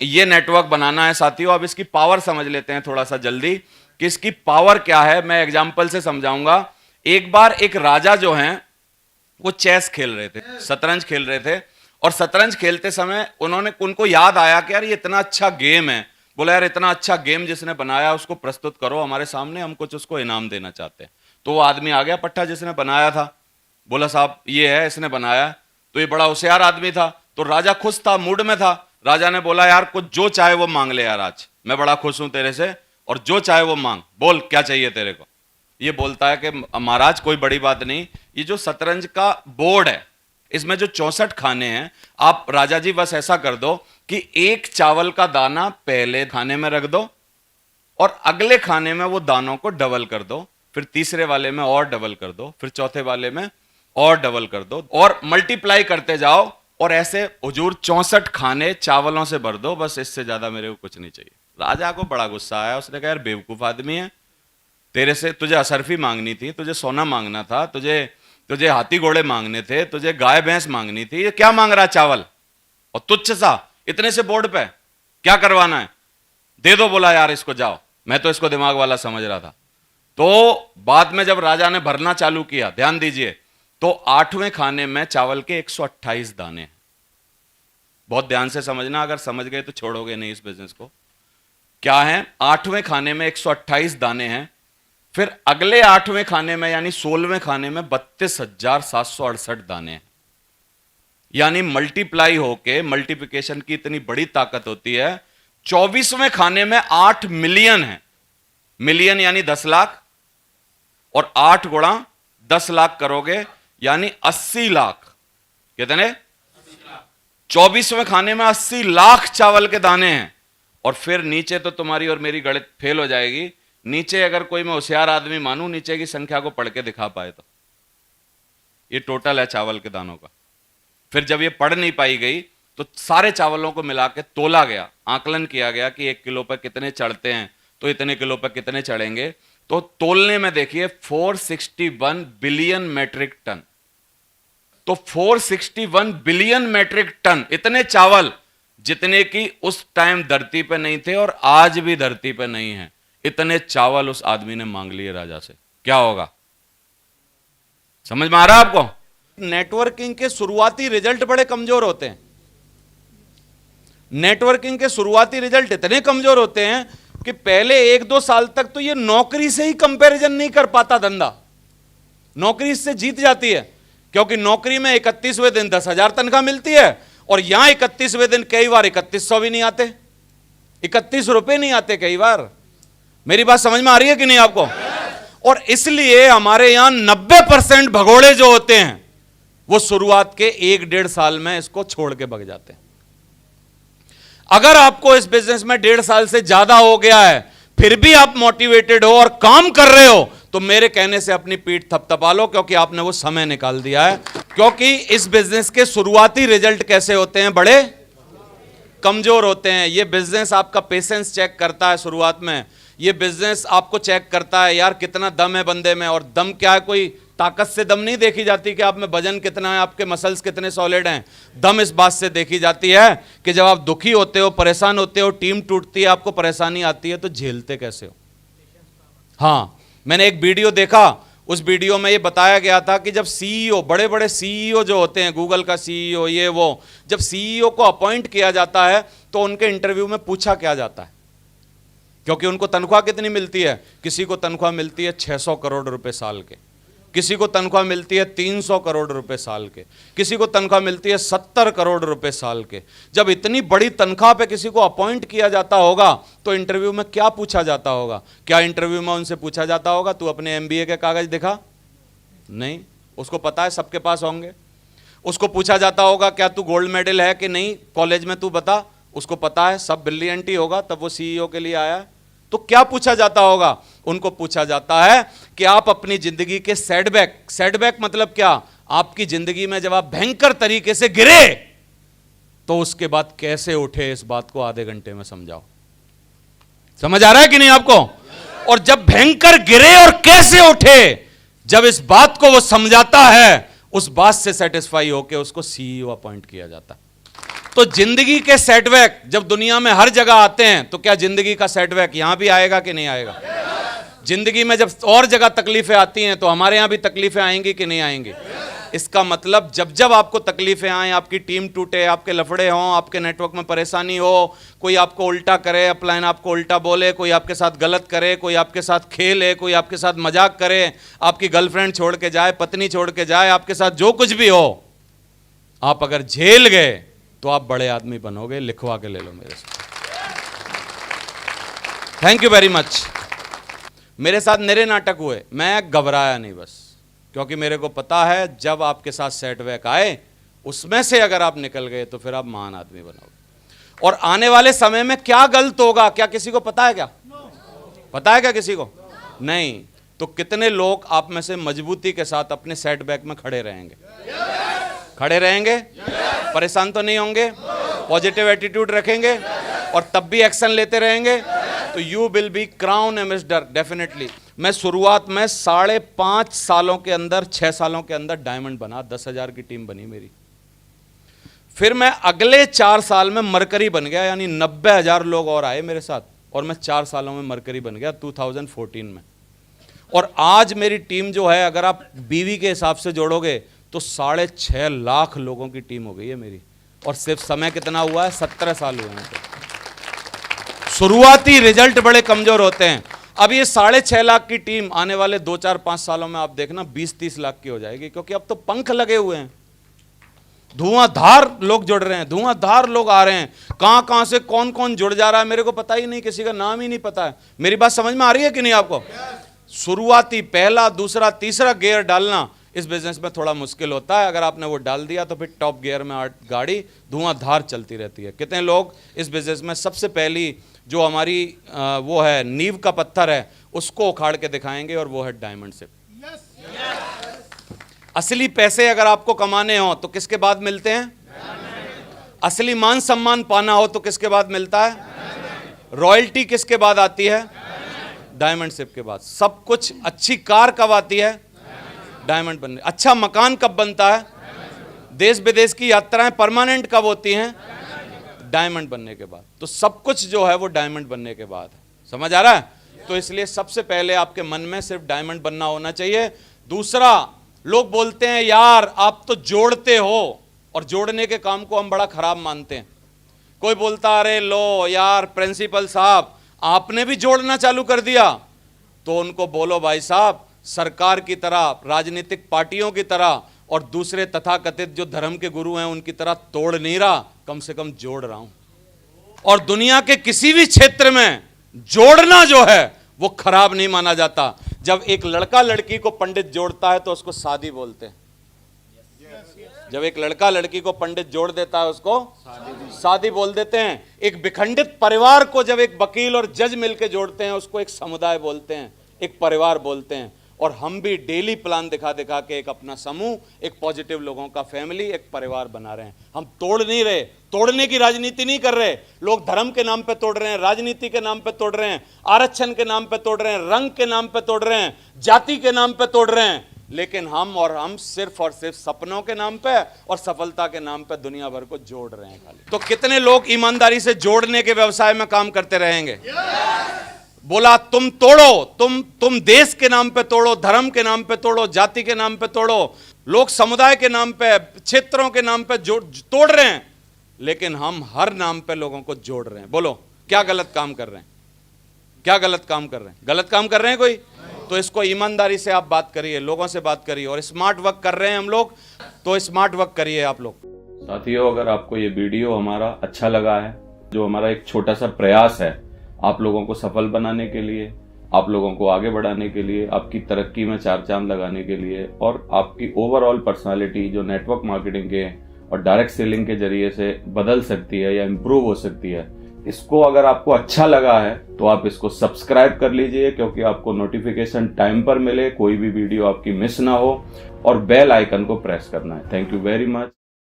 ये नेटवर्क बनाना है साथियों। अब इसकी पावर समझ लेते हैं थोड़ा सा जल्दी कि इसकी पावर क्या है। मैं एग्जाम्पल से समझाऊंगा। एक बार एक राजा जो हैं वो चेस खेल रहे थे, शतरंज खेल रहे थे, और शतरंज खेलते समय उनको याद आया कि यार ये इतना अच्छा गेम है। बोला यार इतना अच्छा गेम जिसने बनाया उसको प्रस्तुत करो हमारे सामने, हम कुछ उसको इनाम देना चाहते हैं। तो वो आदमी आ गया पट्टा जिसने बनाया था, बोला साहब ये है इसने बनाया। तो ये बड़ा होशियार आदमी था, तो राजा खुश था, मूड में था। राजा ने बोला यार कुछ जो चाहे वो मांग ले यार, आज मैं बड़ा खुश हूं तेरे से, और जो चाहे वो मांग, बोल क्या चाहिए तेरे को। ये बोलता है कि महाराज कोई बड़ी बात नहीं, ये जो शतरंज का बोर्ड है इसमें जो 64 खाने हैं, आप राजा जी बस ऐसा कर दो कि एक चावल का दाना पहले खाने में रख दो और अगले खाने में वो दानों को डबल कर दो, फिर तीसरे वाले में और डबल कर दो, फिर चौथे वाले में और डबल कर दो, और मल्टीप्लाई करते जाओ, और ऐसे हुजूर 64 खाने चावलों से भर दो, बस इससे ज्यादा मेरे को कुछ नहीं चाहिए। राजा को बड़ा गुस्सा आया, उसने कहा यार बेवकूफ आदमी है, तेरे से तुझे असरफी मांगनी थी, तुझे सोना मांगना था, तुझे हाथी घोड़े मांगने थे, तुझे गाय भैंस मांगनी थी, ये क्या मांग रहा चावल और तुच्छ सा इतने से बोर्ड पे क्या करवाना है, दे दो। बोला यार इसको जाओ, मैं तो इसको दिमाग वाला समझ रहा था। तो बाद में जब राजा ने भरना चालू किया, ध्यान दीजिए, तो 8वें खाने में चावल के 128 दाने हैं। बहुत ध्यान से समझना, अगर समझ गए तो छोड़ोगे नहीं इस बिजनेस को। क्या है, 8वें खाने में 128 दाने हैं, फिर अगले 8वें खाने में यानी 16वें खाने में 32,768 दाने हैं। यानी मल्टीप्लाई होके, मल्टीप्लिकेशन की इतनी बड़ी ताकत होती है। 24वें खाने में 8 मिलियन है, मिलियन यानी 10 लाख, और 8 गुणा 10 लाख करोगे यानी 80 लाख। कितने? 24वें खाने में 80 लाख चावल के दाने हैं। और फिर नीचे तो तुम्हारी और मेरी गणित फेल हो जाएगी। नीचे अगर कोई मैं होशियार आदमी मानूं, नीचे की संख्या को पढ़ के दिखा पाए तो ये टोटल है चावल के दानों का। फिर जब ये पढ़ नहीं पाई गई तो सारे चावलों को मिला के तोला गया, आकलन किया गया कि 1 किलो पर कितने चढ़ते हैं, तो इतने किलो पर कितने चढ़ेंगे। तो तोलने में देखिए 461 बिलियन मैट्रिक टन। तो 461 बिलियन मैट्रिक टन, इतने चावल जितने की उस टाइम धरती पे नहीं थे और आज भी धरती पे नहीं है, इतने चावल उस आदमी ने मांग लिए राजा से। क्या होगा, समझ में आ रहा है आपको? नेटवर्किंग के शुरुआती रिजल्ट बड़े कमजोर होते हैं। नेटवर्किंग के शुरुआती रिजल्ट इतने कमजोर होते हैं कि पहले 1-2 साल तक तो ये नौकरी से ही कंपैरिजन नहीं कर पाता धंधा। नौकरी इससे जीत जाती है, क्योंकि नौकरी में 31वें दिन 10,000 तनख्वाह मिलती है, और यहां 31वें दिन कई बार 3100 भी नहीं आते, 31 रुपए नहीं आते कई बार। मेरी बात समझ में आ रही है कि नहीं आपको? और इसलिए हमारे यहां 90% भगोड़े जो होते हैं वो शुरुआत के 1-1.5 साल में इसको छोड़ के भाग जाते हैं। अगर आपको इस बिजनेस में 1.5 साल से ज्यादा हो गया है, फिर भी आप मोटिवेटेड हो और काम कर रहे हो, तो मेरे कहने से अपनी पीठ थपथपा लो, क्योंकि आपने वो समय निकाल दिया है। क्योंकि इस बिजनेस के शुरुआती रिजल्ट कैसे होते हैं, बड़े कमजोर होते हैं। ये बिजनेस आपका पेशेंस चेक करता है शुरुआत में। ये बिजनेस आपको चेक करता है यार कितना दम है बंदे में। और दम क्या है, कोई ताकत से दम नहीं देखी जाती कि आप में वजन कितना है, आपके मसल्स कितने सॉलिड हैं। दम इस बात से देखी जाती है कि जब आप दुखी होते हो, परेशान होते हो, टीम टूटती है, आपको परेशानी आती है, तो झेलते कैसे हो। हाँ, मैंने एक वीडियो देखा, उस वीडियो में ये बताया गया था कि जब सीईओ, बड़े बड़े सीईओ जो होते हैं, गूगल का सीईओ, ये वो, जब सीईओ को अपॉइंट किया जाता है तो उनके इंटरव्यू में पूछा क्या जाता है, क्योंकि उनको तनख्वाह कितनी मिलती है। किसी को तनख्वाह मिलती है 600 करोड़ रुपए साल के, किसी को तनख्वाह मिलती है 300 करोड़ रुपए साल के, किसी को तनख्वाह मिलती है 70 करोड़ रुपए साल के। जब इतनी बड़ी तनख्वाह पे किसी को अपॉइंट किया जाता होगा तो इंटरव्यू में क्या पूछा जाता होगा? क्या इंटरव्यू में उनसे पूछा जाता होगा तू अपने MBA के कागज दिखा? नहीं, उसको पता है सबके पास होंगे। उसको पूछा जाता होगा क्या तू गोल्ड मेडल है कि नहीं कॉलेज में, तू बता, उसको पता है, सब ब्रिलियंट ही होगा, तब वो CEO के लिए आया है। तो क्या पूछा जाता होगा? उनको पूछा जाता है कि आप अपनी जिंदगी के सेटबैक मतलब क्या, आपकी जिंदगी में जब आप भयंकर तरीके से गिरे तो उसके बाद कैसे उठे, इस बात को आधे घंटे में समझाओ। समझ आ रहा है कि नहीं आपको? और जब भयंकर गिरे और कैसे उठे, जब इस बात को वो समझाता है, उस बात से सेटिस्फाई होकर उसको CEO अपॉइंट किया जाता है। तो जिंदगी के सेटबैक जब दुनिया में हर जगह आते हैं, तो क्या जिंदगी का सेटबैक यहां भी आएगा कि नहीं आएगा? जिंदगी में जब और जगह तकलीफें आती हैं, तो हमारे यहां भी तकलीफें आएंगी कि नहीं आएंगी? इसका मतलब जब जब आपको तकलीफें आए, आपकी टीम टूटे, आपके लफड़े हों, आपके नेटवर्क में परेशानी हो, कोई आपको उल्टा करे, अपलाइन आपको उल्टा बोले, कोई आपके साथ गलत करे, कोई आपके साथ खेले, कोई आपके साथ मजाक करे, आपकी गर्लफ्रेंड छोड़ के जाए, पत्नी छोड़ के जाए, आपके साथ जो कुछ भी हो, आप अगर झेल गए तो आप बड़े आदमी बनोगे। लिखवा के ले लो मेरे से। Thank you very much. मेरे साथ मेरे नाटक हुए, मैं घबराया नहीं बस, क्योंकि मेरे को पता है जब आपके साथ सेटबैक आए, उसमें से अगर आप निकल गए तो फिर आप महान आदमी बनोगे। और आने वाले समय में क्या गलत होगा, क्या किसी को पता है? क्या पता है? क्या किसी को नहीं? तो कितने लोग आप में से मजबूती के साथ अपने सेटबैक में खड़े रहेंगे? खड़े रहेंगे? परेशान तो नहीं होंगे? पॉजिटिव एटीट्यूड रखेंगे और तब भी एक्शन लेते रहेंगे, तो you will be crown ambassador definitely. मैं शुरुआत में 5.5 सालों के अंदर, 6 सालों के अंदर डायमंड बना, 10,000 की टीम बनी मेरी। फिर मैं अगले 4 साल में मरकरी बन गया, यानी 90,000 लोग और आए मेरे साथ, और मैं 4 सालों में मरकरी बन गया 2014 में। और आज मेरी टीम जो है, अगर आप बीवी के हिसाब से जोड़ोगे तो 6.5 लाख लोगों की टीम हो गई है मेरी। और सिर्फ समय कितना हुआ है? 17 साल हुए हैं। शुरुआती रिजल्ट बड़े कमजोर होते हैं। अब ये 6.5 लाख की टीम आने वाले 2, 4, 5 सालों में आप देखना 20-30 लाख की हो जाएगी, क्योंकि अब तो पंख लगे हुए हैं। धुआंधार लोग जुड़ रहे हैं, धुआंधार लोग आ रहे हैं। कहां से कौन कौन जुड़ जा रहा है मेरे को पता ही नहीं, किसी का नाम ही नहीं पता है। मेरी बात समझ में आ रही है कि नहीं आपको? शुरुआती पहला, दूसरा, तीसरा गियर डालना इस बिजनेस में थोड़ा मुश्किल होता है। अगर आपने वो डाल दिया तो फिर टॉप गियर में गाड़ी धुआंधार चलती रहती है। कितने लोग इस बिजनेस में सबसे पहली जो हमारी वो है नींव का पत्थर है, उसको उखाड़ के दिखाएंगे, और वो है डायमंड शिप। असली पैसे अगर आपको कमाने हो तो किसके बाद मिलते हैं? असली मान सम्मान पाना हो तो किसके बाद मिलता है? रॉयल्टी किसके बाद आती है? डायमंड शिप के बाद। सब कुछ। अच्छी कार कब आती है? डायमंड बनने। अच्छा मकान कब बनता है? देश विदेश की यात्राएं परमानेंट कब होती हैं? डायमंड बनने के बाद। तो सब कुछ जो है वो डायमंड बनने के बाद है। समझ आ रहा है? तो इसलिए सबसे पहले आपके मन में सिर्फ डायमंड बनना होना चाहिए। दूसरा, लोग बोलते हैं यार आप तो जोड़ते हो, और जोड़ने के काम को हम बड़ा खराब मानते हैं। कोई बोलता अरे लो यार प्रिंसिपल साहब आपने भी जोड़ना चालू कर दिया, तो उनको बोलो भाई साहब, सरकार की तरह, राजनीतिक पार्टियों की तरह और दूसरे तथाकथित जो धर्म के गुरु हैं उनकी तरह तोड़ नहीं रहा, कम से कम जोड़ रहा हूं। और दुनिया के किसी भी क्षेत्र में जोड़ना जो है वो खराब नहीं माना जाता। जब एक लड़का लड़की को पंडित जोड़ता है तो उसको शादी बोलते हैं। जब एक लड़का लड़की को पंडित जोड़ देता है उसको शादी बोल देते हैं। एक विखंडित परिवार को जब एक वकील और जज मिलकर जोड़ते हैं उसको एक समुदाय बोलते हैं, एक परिवार बोलते हैं। और हम भी डेली प्लान दिखा दिखा के एक अपना समूह, एक पॉजिटिव लोगों का फैमिली, एक परिवार बना रहे हैं। हम तोड़ नहीं रहे, तोड़ने की राजनीति नहीं कर रहे। लोग धर्म के नाम पे तोड़ रहे हैं, राजनीति के नाम पे तोड़ रहे हैं, आरक्षण के नाम पे तोड़ रहे हैं, रंग के नाम पे तोड़ रहे हैं, जाति के नाम पे तोड़ रहे हैं। लेकिन हम सिर्फ और सिर्फ सपनों के नाम पे और सफलता के नाम पे दुनिया भर को जोड़ रहे हैं खाली। तो कितने लोग ईमानदारी से जोड़ने के व्यवसाय में काम करते रहेंगे? बोला तुम तोड़ो, तुम देश के नाम पे तोड़ो, धर्म के नाम पे तोड़ो, जाति के नाम पे तोड़ो, लोग समुदाय के नाम पे, क्षेत्रों के नाम पे तोड़ रहे हैं, लेकिन हम हर नाम पे लोगों को जोड़ रहे हैं। बोलो क्या गलत काम कर रहे हैं? क्या गलत काम कर रहे हैं? गलत काम कर रहे हैं कोई? तो इसको ईमानदारी से आप बात करिए, लोगों से बात करिए। और स्मार्ट वर्क कर रहे हैं हम लोग, तो स्मार्ट वर्क करिए आप लोग। साथियों, अगर आपको ये वीडियो हमारा अच्छा लगा है, जो हमारा एक छोटा सा प्रयास है आप लोगों को सफल बनाने के लिए, आप लोगों को आगे बढ़ाने के लिए, आपकी तरक्की में 4 चांद लगाने के लिए, और आपकी ओवरऑल पर्सनालिटी जो नेटवर्क मार्केटिंग के और डायरेक्ट सेलिंग के जरिए से बदल सकती है या इम्प्रूव हो सकती है, इसको अगर आपको अच्छा लगा है तो आप इसको सब्सक्राइब कर लीजिए, क्योंकि आपको नोटिफिकेशन टाइम पर मिले, कोई भी वीडियो आपकी मिस ना हो, और बेल आइकन को प्रेस करना है। Thank you very much.